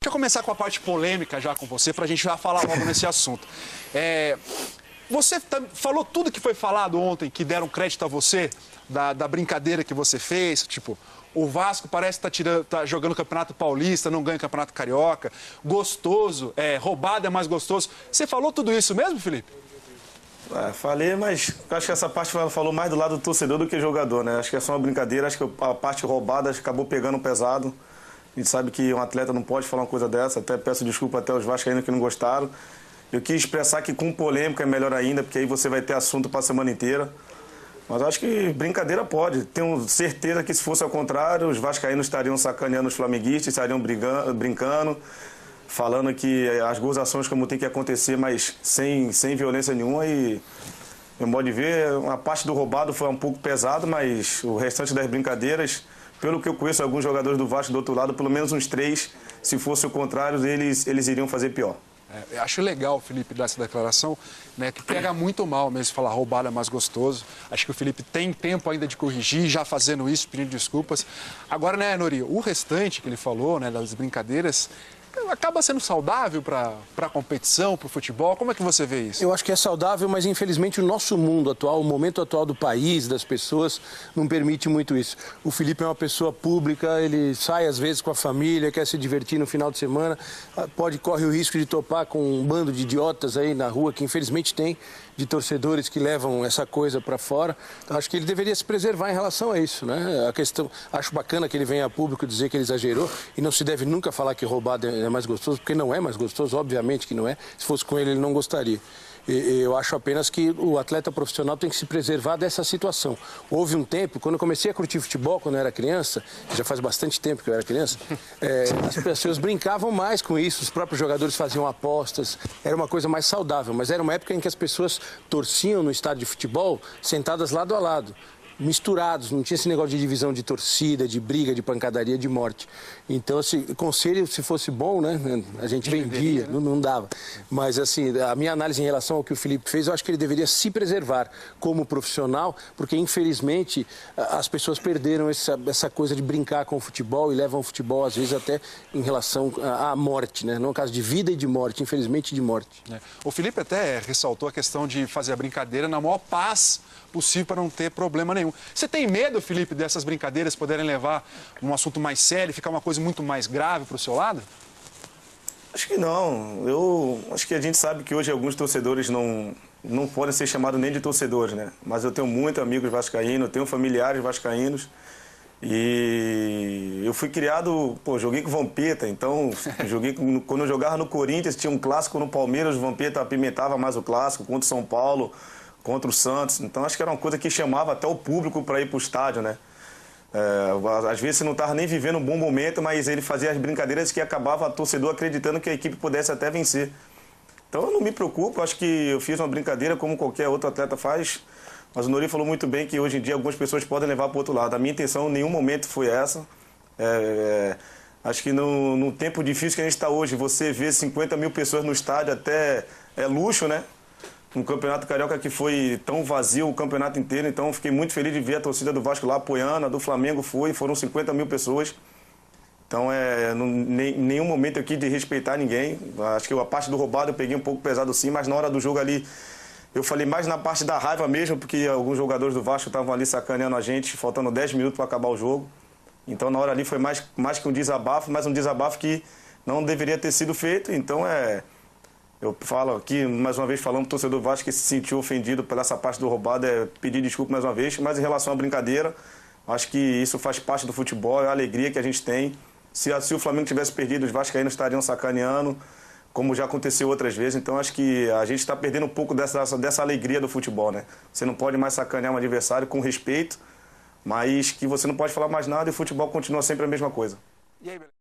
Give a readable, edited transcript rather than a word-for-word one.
eu começar com a parte polêmica já com você, para a gente já falar logo nesse assunto. Você falou tudo que foi falado ontem, que deram crédito a você, da brincadeira que você fez, tipo, o Vasco parece que tá jogando Campeonato Paulista, não ganha Campeonato Carioca, gostoso, roubado é mais gostoso. Você falou tudo isso mesmo, Felipe? Falei, mas acho que essa parte ela falou mais do lado do torcedor do que jogador, né? Acho que é só uma brincadeira, acho que a parte roubada acabou pegando pesado. A gente sabe que um atleta não pode falar uma coisa dessa, até peço desculpa até aos vascaínos que não gostaram. Eu quis expressar que com polêmica é melhor ainda, porque aí você vai ter assunto para a semana inteira. Mas acho que brincadeira pode. Tenho certeza que se fosse ao contrário, os vascaínos estariam sacaneando os flamenguistas, estariam brincando, falando que as gozações como tem que acontecer, mas sem violência nenhuma. E, meu modo de ver, a parte do roubado foi um pouco pesado, mas o restante das brincadeiras, pelo que eu conheço alguns jogadores do Vasco do outro lado, pelo menos uns 3, se fosse o contrário, eles iriam fazer pior. Eu acho legal o Felipe dar essa declaração, né, que pega muito mal mesmo falar roubado é mais gostoso. Acho que o Felipe tem tempo ainda de corrigir, já fazendo isso, pedindo desculpas. Agora, né, Nori, o restante que ele falou, né, das brincadeiras, acaba sendo saudável para a competição, para o futebol? Como é que você vê isso? Eu acho que é saudável, mas infelizmente o nosso mundo atual, o momento atual do país, das pessoas, não permite muito isso. O Felipe é uma pessoa pública, ele sai às vezes com a família, quer se divertir no final de semana, corre o risco de topar com um bando de idiotas aí na rua, que infelizmente tem, de torcedores que levam essa coisa para fora. Então, acho que ele deveria se preservar em relação a isso, né? A questão, acho bacana que ele venha a público dizer que ele exagerou e não se deve nunca falar que roubado é mais gostoso, porque não é mais gostoso, obviamente que não é. Se fosse com ele, ele não gostaria. Eu acho apenas que o atleta profissional tem que se preservar dessa situação. Houve um tempo, quando eu comecei a curtir futebol, quando eu era criança, já faz bastante tempo que eu era criança, as pessoas brincavam mais com isso, os próprios jogadores faziam apostas, era uma coisa mais saudável, mas era uma época em que as pessoas torciam no estádio de futebol sentadas lado a lado, misturados, não tinha esse negócio de divisão de torcida, de briga, de pancadaria, de morte. Então, assim, conselho, se fosse bom, né, a gente vendia, não dava. Mas, assim, a minha análise em relação ao que o Felipe fez, eu acho que ele deveria se preservar como profissional, porque, infelizmente, as pessoas perderam essa coisa de brincar com o futebol e levam o futebol, às vezes, até em relação à morte, né? Não é um caso de vida e de morte, infelizmente, de morte. O Felipe até ressaltou a questão de fazer a brincadeira na maior paz possível para não ter problema nenhum. Você tem medo, Felipe, dessas brincadeiras poderem levar um assunto mais sério, ficar uma coisa muito mais grave para o seu lado? Acho que não. Eu acho que a gente sabe que hoje alguns torcedores não podem ser chamados nem de torcedores, né? Mas eu tenho muitos amigos vascaínos, tenho familiares vascaínos e eu fui criado, joguei com o Vampeta, então quando eu jogava no Corinthians, tinha um clássico no Palmeiras, o Vampeta apimentava mais o clássico contra o São Paulo, contra o Santos, então acho que era uma coisa que chamava até o público para ir para o estádio, né? Às vezes você não estava nem vivendo um bom momento, mas ele fazia as brincadeiras que acabava o torcedor acreditando que a equipe pudesse até vencer. Então eu não me preocupo, acho que eu fiz uma brincadeira como qualquer outro atleta faz, mas o Nori falou muito bem que hoje em dia algumas pessoas podem levar para o outro lado. A minha intenção em nenhum momento foi essa. Acho que no tempo difícil que a gente está hoje, você vê 50 mil pessoas no estádio até é luxo, né? Um campeonato carioca que foi tão vazio o campeonato inteiro, então fiquei muito feliz de ver a torcida do Vasco lá apoiando, a do Flamengo foram 50 mil pessoas. Então, em nenhum momento aqui de respeitar ninguém. Acho que a parte do roubado eu peguei um pouco pesado sim, mas na hora do jogo ali, eu falei mais na parte da raiva mesmo, porque alguns jogadores do Vasco estavam ali sacaneando a gente, faltando 10 minutos para acabar o jogo. Então, na hora ali foi mais que um desabafo, mas um desabafo que não deveria ter sido feito, então eu falo aqui, mais uma vez, falando para o torcedor Vasco que se sentiu ofendido por essa parte do roubado, pedir desculpa mais uma vez, mas em relação à brincadeira, acho que isso faz parte do futebol, é a alegria que a gente tem. Se o Flamengo tivesse perdido, os vascaínos estariam sacaneando, como já aconteceu outras vezes, então acho que a gente está perdendo um pouco dessa alegria do futebol, né? Você não pode mais sacanear um adversário com respeito, mas que você não pode falar mais nada e o futebol continua sempre a mesma coisa. E aí, beleza?